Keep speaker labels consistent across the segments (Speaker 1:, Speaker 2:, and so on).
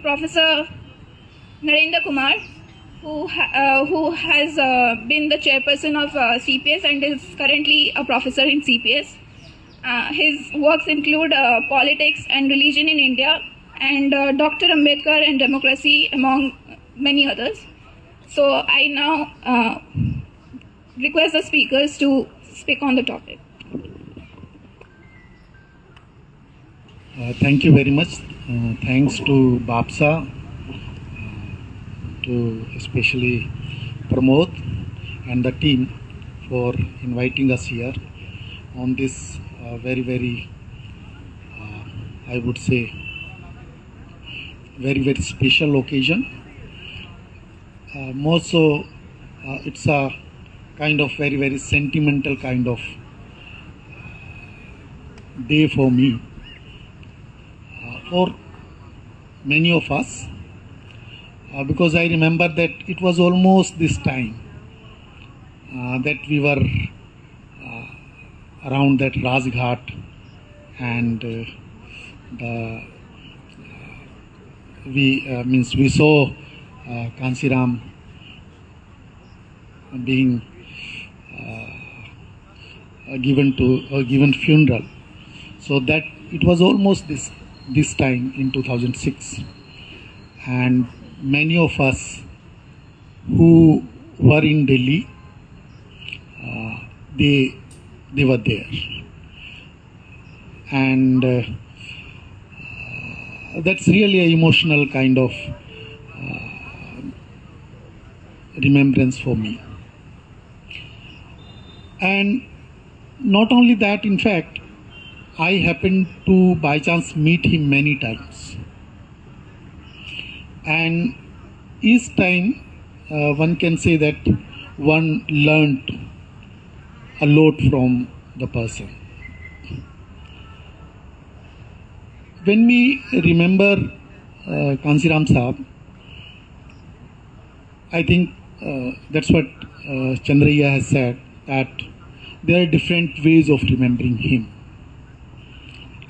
Speaker 1: Professor Narendra Kumar, who has been the chairperson of CPS and is currently a professor in CPS. His works include politics and religion in India and Dr. Ambedkar and democracy, among many others. So I now request the speakers to speak on the topic.
Speaker 2: Thank you very much. Thanks to BAPSA, to especially Pramod and the team for inviting us here on this very, I would say, very special occasion. More so, it's a kind of very sentimental kind of day for me. For many of us, because I remember that it was almost this time that we were around that Rajghat, and we saw Kanshiram being given funeral. So that it was almost this time in 2006, and many of us who were in Delhi, they were there, and that's really an emotional kind of remembrance for me. And not only that, in fact, I happened to by chance meet him many times, and each time one can say that one learned a lot from the person. When we remember Kanshiram Saheb, I think that's what Chandraya has said, that there are different ways of remembering him.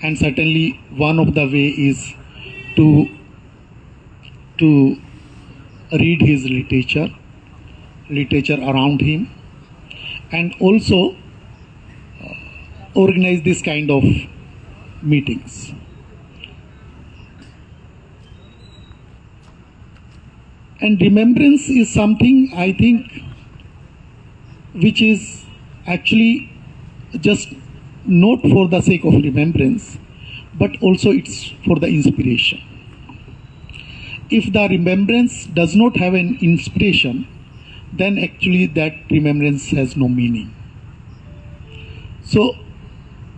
Speaker 2: And certainly one of the way is to read his literature around him, and also organize this kind of meetings. And remembrance is something, I think, which is actually just not for the sake of remembrance, but also it's for the inspiration. If the remembrance does not have an inspiration, then actually that remembrance has no meaning. So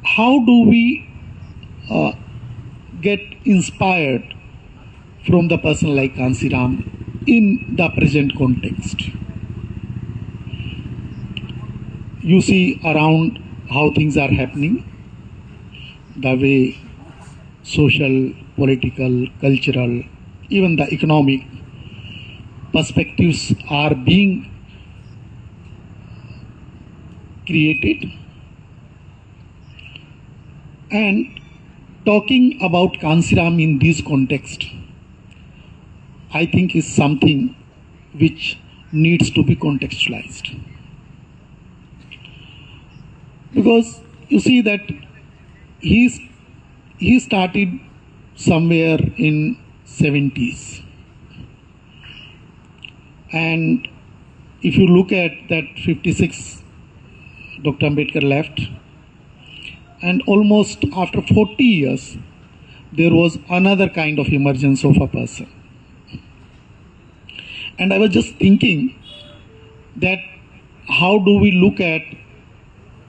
Speaker 2: how do we get inspired from the person like Kanshiram in the present context? You see around how things are happening, the way social, political, cultural, even the economic perspectives are being created. And talking about Kanshiram in this context, I think is something which needs to be contextualized. Because you see that he started somewhere in 70s, and if you look at that 56, Dr. Ambedkar left, and almost after 40 years there was another kind of emergence of a person. And I was just thinking that how do we look at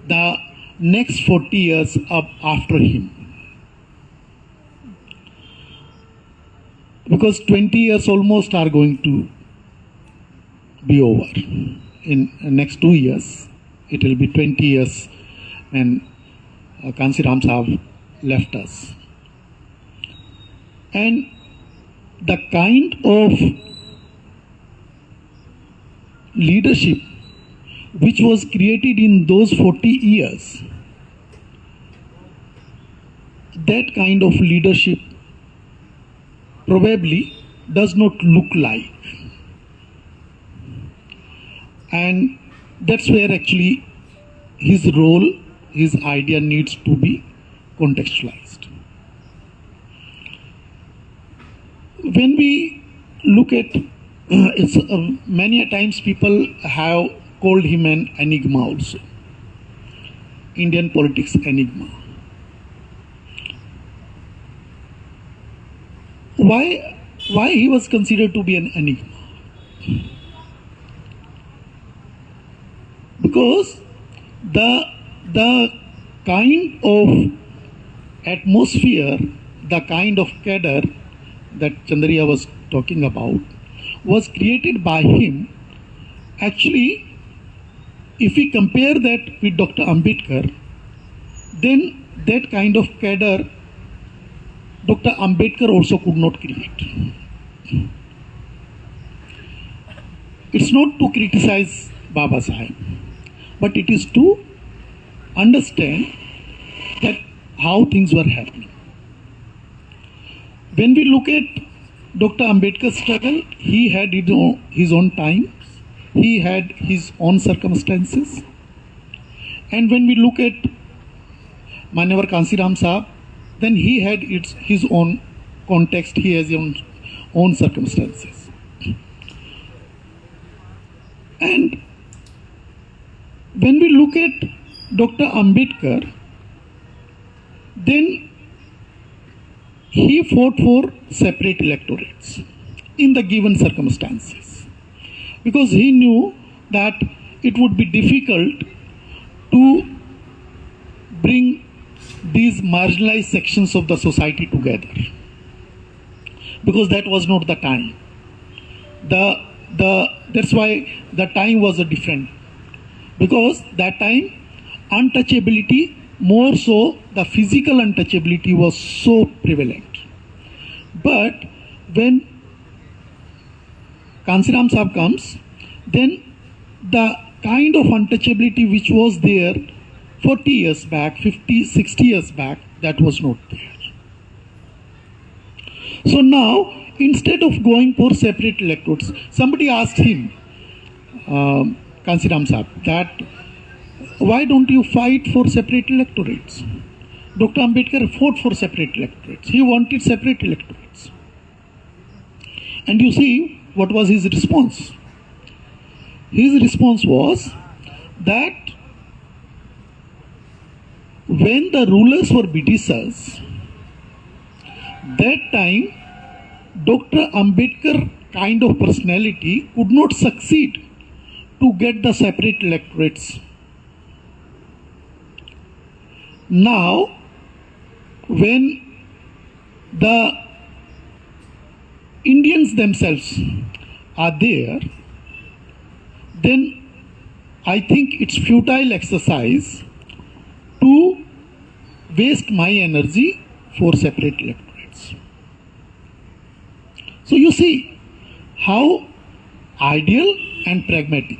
Speaker 2: the next 40 years up after him? Because 20 years almost are going to be over. In the next 2 years, it will be 20 years when Kanshiram Saheb left us. And the kind of leadership which was created in those 40 years, that kind of leadership probably does not look like. And that's where actually his role, his idea needs to be contextualized. When we look at, many a times people have called him an enigma also, Indian politics enigma. Why he was considered to be an enigma? Because the kind of atmosphere, the kind of cadre that Chandriya was talking about was created by him. Actually, if we compare that with Dr. Ambedkar, then that kind of cadre Dr. Ambedkar also could not create. It's not to criticize Baba Saheb, but it is to understand that how things were happening. When we look at Dr. Ambedkar's struggle, he had his own times, he had his own circumstances. And when we look at Manevar Kanshiram Saheb, then he had his own context, he has his own circumstances. And when we look at Dr. Ambedkar, then he fought for separate electorates in the given circumstances, because he knew that it would be difficult to bring these marginalized sections of the society together, because that was not the time. That's why the time was different, because that time untouchability, more so the physical untouchability, was so prevalent. But when Kanshiram Saheb comes, then the kind of untouchability which was there 40 years back, 50, 60 years back, that was not there. So now, instead of going for separate electorates, somebody asked him, Kanshiram Saheb, that why don't you fight for separate electorates? Dr. Ambedkar fought for separate electorates. He wanted separate electorates. And you see, what was his response? His response was that when the rulers were Britishers, that time Dr. Ambedkar kind of personality could not succeed to get the separate electorates. Now, when the Indians themselves are there, then I think it's futile exercise to waste my energy for separate electorates. So you see how ideal and pragmatic.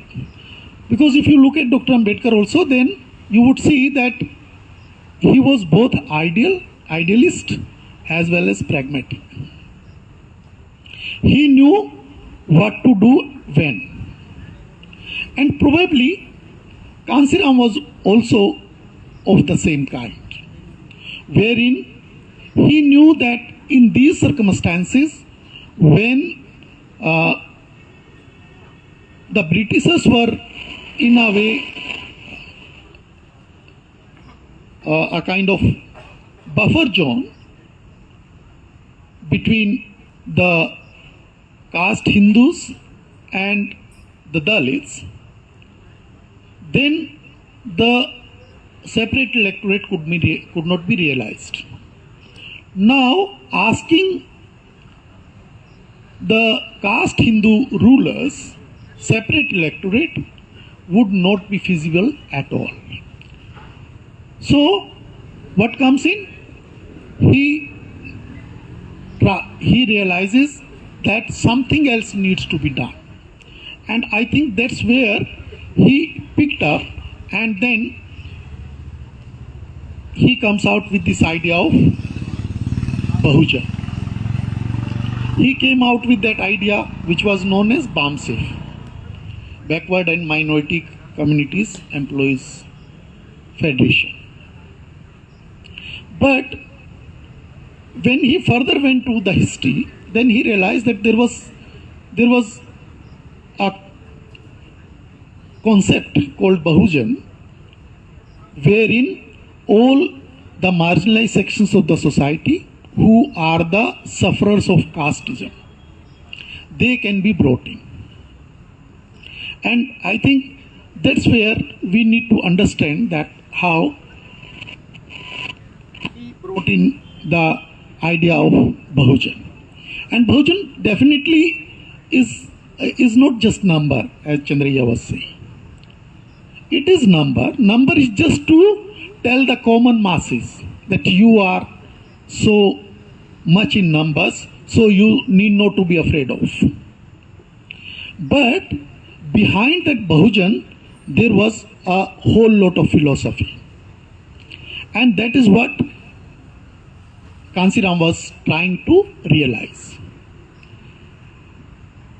Speaker 2: Because if you look at Dr. Ambedkar also, then you would see that he was both idealist as well as pragmatic. He knew what to do when. And probably Kanshiram was also of the same kind, wherein he knew that in these circumstances, when the Britishers were in a way a kind of buffer zone between the caste Hindus and the Dalits, then the separate electorate could not be realized. Now, asking the caste Hindu rulers separate electorate would not be feasible at all. So, what comes in? He realizes that something else needs to be done. And I think that's where he picked up, and then he comes out with this idea of Bahujan. he came out with that idea which was known as BAMSA, Backward and Minority Communities Employees Federation. But when he further went to the history, then he realized that there was a concept called Bahujan, wherein all the marginalized sections of the society who are the sufferers of casteism, they can be brought in. And I think that's where we need to understand that how he brought in the idea of Bahujan. And Bahujan definitely is not just number, as Chandraya was saying. It is number. Number is just to tell the common masses that you are so much in numbers, so you need not to be afraid of. But behind that Bahujan, there was a whole lot of philosophy. And that is what Kanshiram was trying to realize.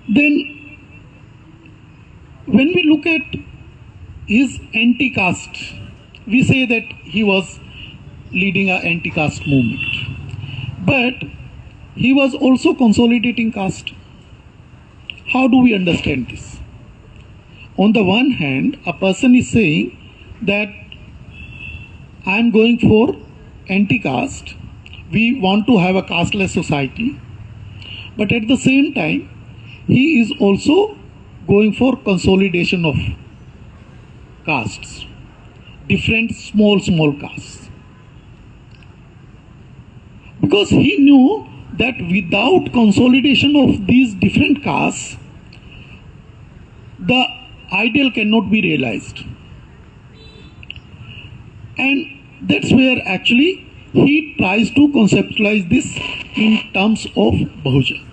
Speaker 2: Then, when we look at his anti-caste, we say that he was leading an anti-caste movement. But he was also consolidating caste. How do we understand this? On the one hand, a person is saying that I am going for anti-caste. We want to have a casteless society. But at the same time, he is also going for consolidation of castes, different small castes. Because he knew that without consolidation of these different castes, the ideal cannot be realized. And that's where actually he tries to conceptualize this in terms of Bahujan,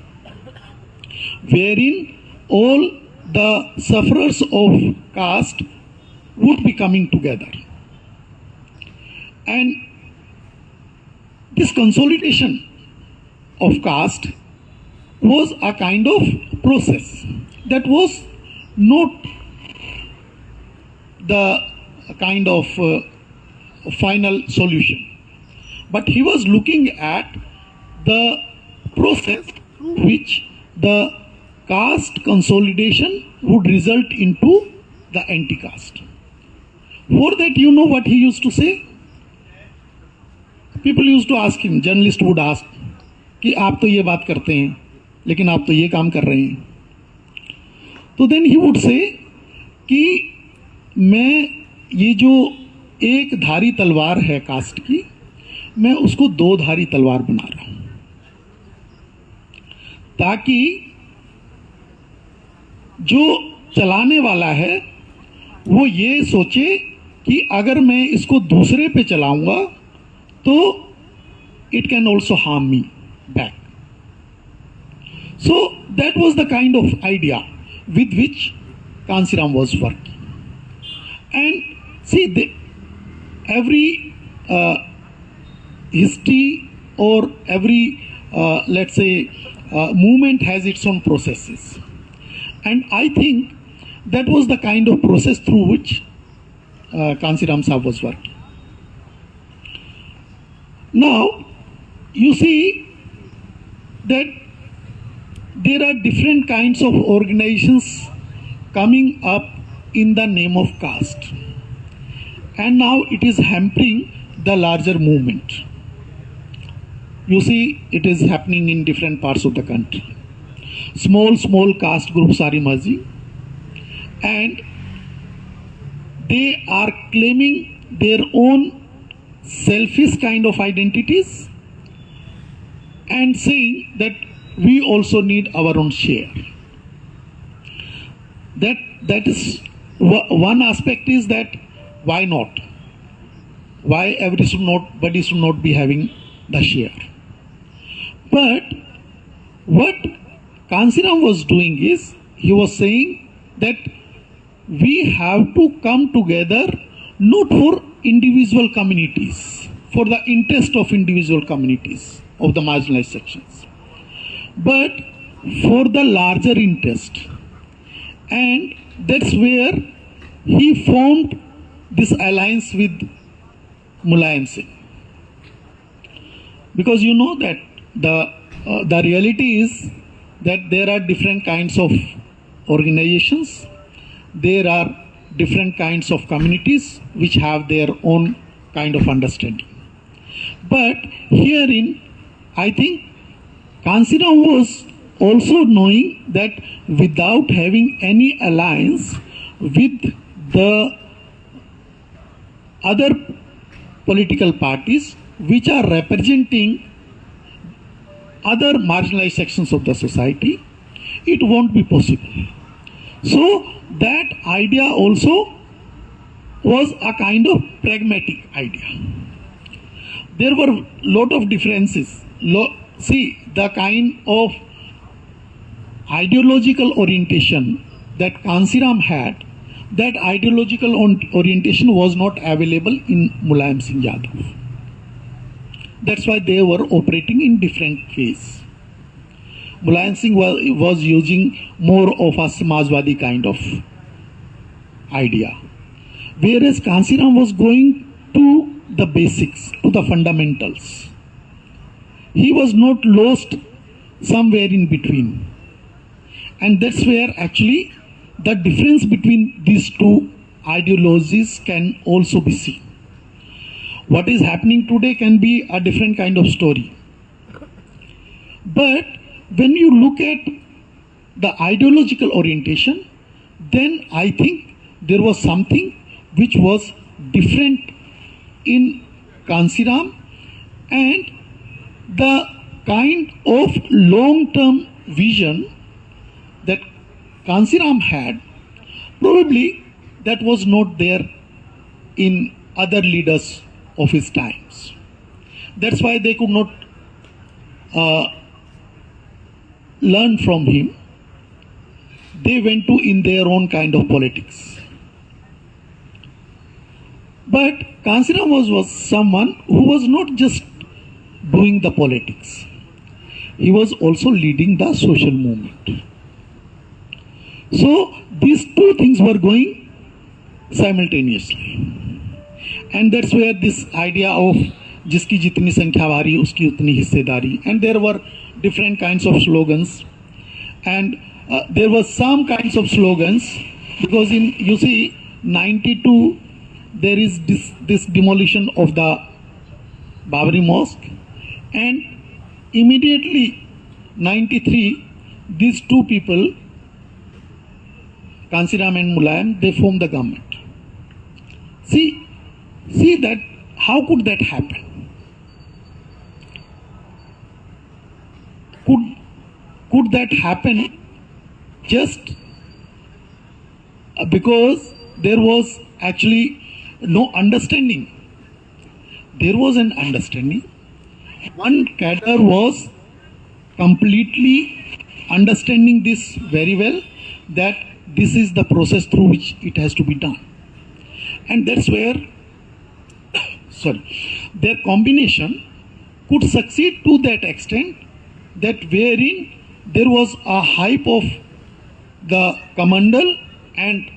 Speaker 2: wherein all the sufferers of caste would be coming together. And this consolidation of caste was a kind of process that was not the kind of final solution. But he was looking at the process through which the caste consolidation would result into the anti-caste. For that, you know what he used to say? People used to ask him, journalists would ask, कि आप तो ये बात करते हैं, लेकिन आप तो ये काम कर रहे हैं. तो then he would say कि मैं ये जो एक धारी तलवार है कास्ट की, मैं उसको दो धारी तलवार बना रहा हूं, ताकि जो चलाने वाला है वो ये सोचे कि अगर मैं इसको दूसरे पे चलाऊंगा तो it can also harm me back. So that was the kind of idea with which Kanshiram was working. And see, every history or every, let's say, movement has its own processes. And I think that was the kind of process through which Kanshiram Saheb was working. Now, you see that there are different kinds of organizations coming up in the name of caste. And now it is hampering the larger movement. You see, it is happening in different parts of the country. Small caste groups are emerging, and they are claiming their own selfish kind of identities and saying that we also need our own share. That is one aspect, is that why not? Why everybody should not be having the share? But what Kanshiram was doing is, he was saying that we have to come together not for individual communities, for the interest of individual communities of the marginalized sections, but for the larger interest. And that's where he formed this alliance with Mulayam Singh. Because you know that the reality is that there are different kinds of organizations, there are different kinds of communities which have their own kind of understanding. But herein, I think Kanshiram was also knowing that without having any alliance with the other political parties which are representing other marginalized sections of the society, it won't be possible. So that idea also was a kind of pragmatic idea. There were a lot of differences. See, the kind of ideological orientation that Kanshiram had, that ideological orientation was not available in Mulayam Singh Yadav. That's why they were operating in different ways. Mulayam Singh was using more of a Samajwadi kind of idea, whereas Kanshiram was going to the basics, to the fundamentals. He was not lost somewhere in between. And that's where actually the difference between these two ideologies can also be seen. What is happening today can be a different kind of story. But when you look at the ideological orientation, then I think there was something which was different in Kanshiram, and the kind of long-term vision that Kanshiram had, probably that was not there in other leaders of his times. That's why they could not learn from him. They went to in their own kind of politics. But Kanshiram was someone who was not just doing the politics. He was also leading the social movement. So these two things were going simultaneously. And that's where this idea of jiski jitni sankhya bhari uski utni hissedari, and there were different kinds of slogans, and there were some kinds of slogans, because in, you see, 92 there is this demolition of the Babri Mosque, and immediately 93 these two people, Kanshiram and Mulayam, they formed the government. See that, how could that happen? Could that happen just because there was actually no understanding? There was an understanding. One cadre was completely understanding this very well, that this is the process through which it has to be done. And that's where their combination could succeed to that extent, that wherein there was a hype of the Kamandal and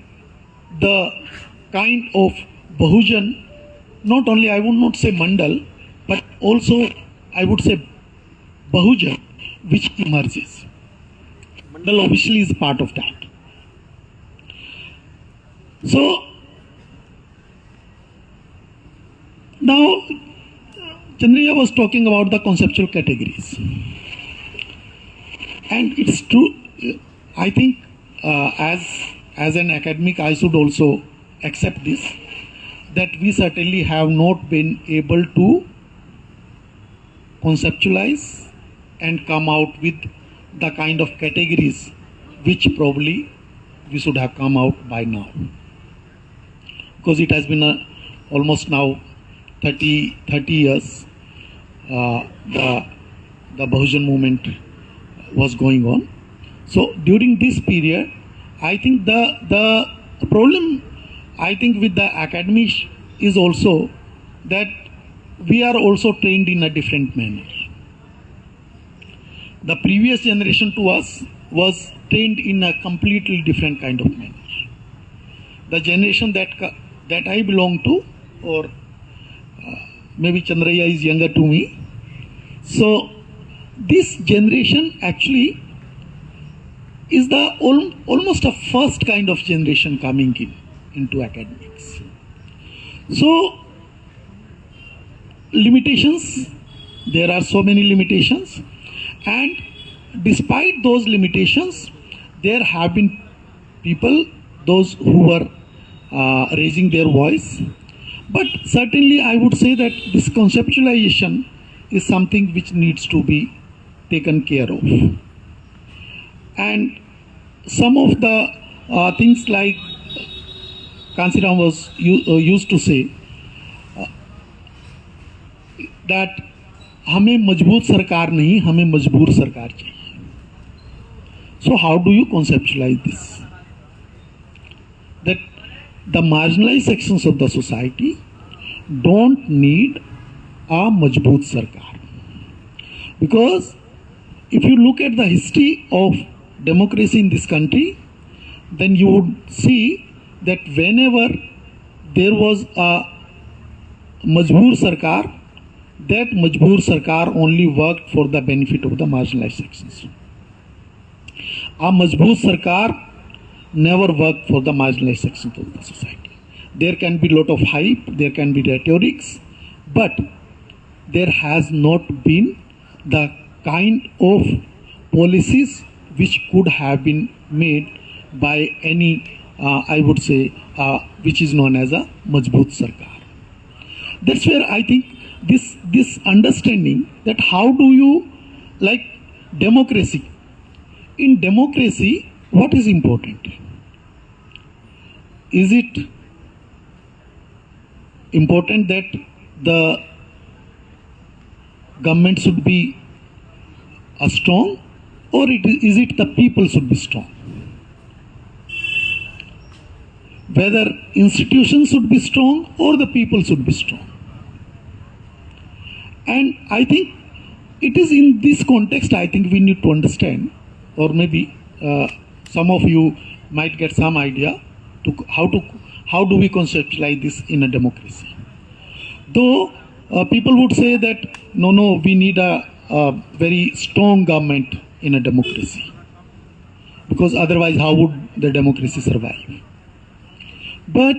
Speaker 2: the kind of Bahujan, not only, I would not say Mandal, but also I would say Bahujan, which emerges. Mandal obviously is part of that. So now Chandriya was talking about the conceptual categories, and it's true. I think as an academic, I should also accept this, that we certainly have not been able to conceptualize and come out with the kind of categories which probably we should have come out by now, because it has been almost now 30 years the Bahujan movement was going on. So during this period, I think the problem, I think, with the academy is also that we are also trained in a different manner. the previous generation to us was trained in a completely different kind of manner. The generation that I belong to, or maybe Chandraya is younger to me. So this generation actually is the almost a first kind of generation coming into academics. So limitations, there are so many limitations, and despite those limitations, there have been people, those who were raising their voice. But certainly I would say that this conceptualization is something which needs to be taken care of. And some of the things like Kanshiram was used to say that हमें मजबूत सरकार नहीं, हमें मजबूर सरकार चाहिए. So how do you conceptualize this? That the marginalized sections of the society don't need a majboot sarkar. Because if you look at the history of democracy in this country, then you would see that whenever there was a majboor sarkar, that majboor sarkar only worked for the benefit of the marginalized sections. A majboor sarkar never worked for the marginalized sections of the society. There can be a lot of hype, there can be rhetorics, but there has not been the kind of policies which could have been made by any, I would say, which is known as a Majboot Sarkar. That's where I think this understanding that how do you, like democracy. In democracy, what is important? Is it important that the government should be strong, or is it the people should be strong? Whether institutions should be strong or the people should be strong. And I think it is in this context I think we need to understand, or maybe some of you might get some idea to how do we conceptualize this in a democracy. Though people would say that no, we need a very strong government in a democracy, because otherwise how would the democracy survive? But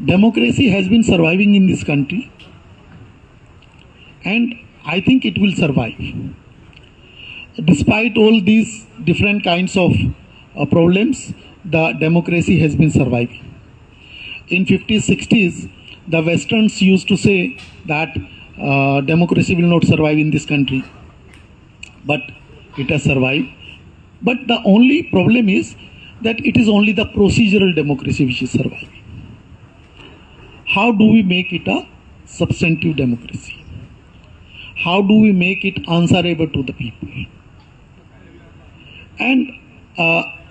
Speaker 2: democracy has been surviving in this country, and I think it will survive. Despite all these different kinds of problems, the democracy has been surviving. In 50s, 60s, the Westerns used to say that democracy will not survive in this country, but it has survived. But the only problem is that it is only the procedural democracy which is surviving. How do we make it a substantive democracy? How do we make it answerable to the people? And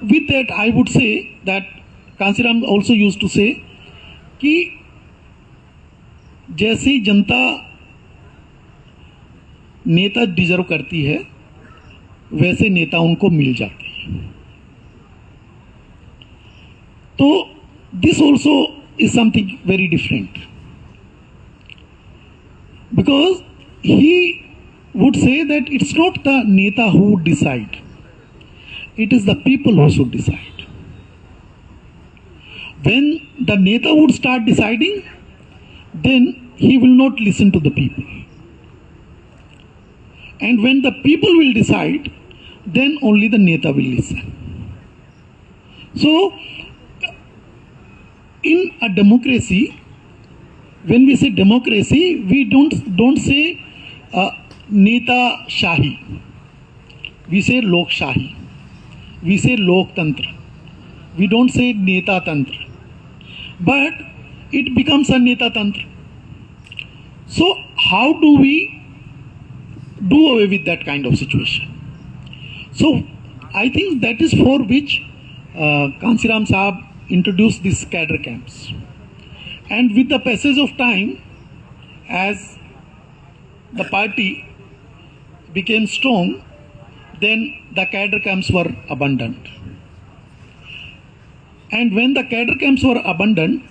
Speaker 2: with that, I would say that Kanshiram also used to say कि जैसी जनता नेता deserve करती है वैसे नेता उनको मिल जाते हैं. तो this also is something very different, because he would say that it's not the neta who would decide, it is the people who should decide. When the neta would start deciding, then he will not listen to the people. And when the people will decide, then only the neta will listen. So, in a democracy, when we say democracy, we don't say neta shahi. We say lok shahi. We say lok tantra. We don't say neta tantra. But it becomes a neta tantra. So how do we do away with that kind of situation? So I think that is for which Kanshiram Saheb introduced these cadre camps. And with the passage of time, as the party became strong, then the cadre camps were abandoned. And when the cadre camps were abandoned,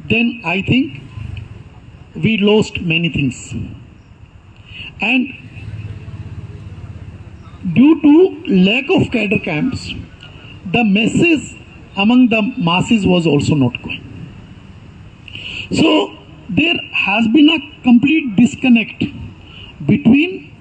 Speaker 2: then I think we lost many things. And due to lack of cadre camps, the message among the masses was also not going. So there has been a complete disconnect between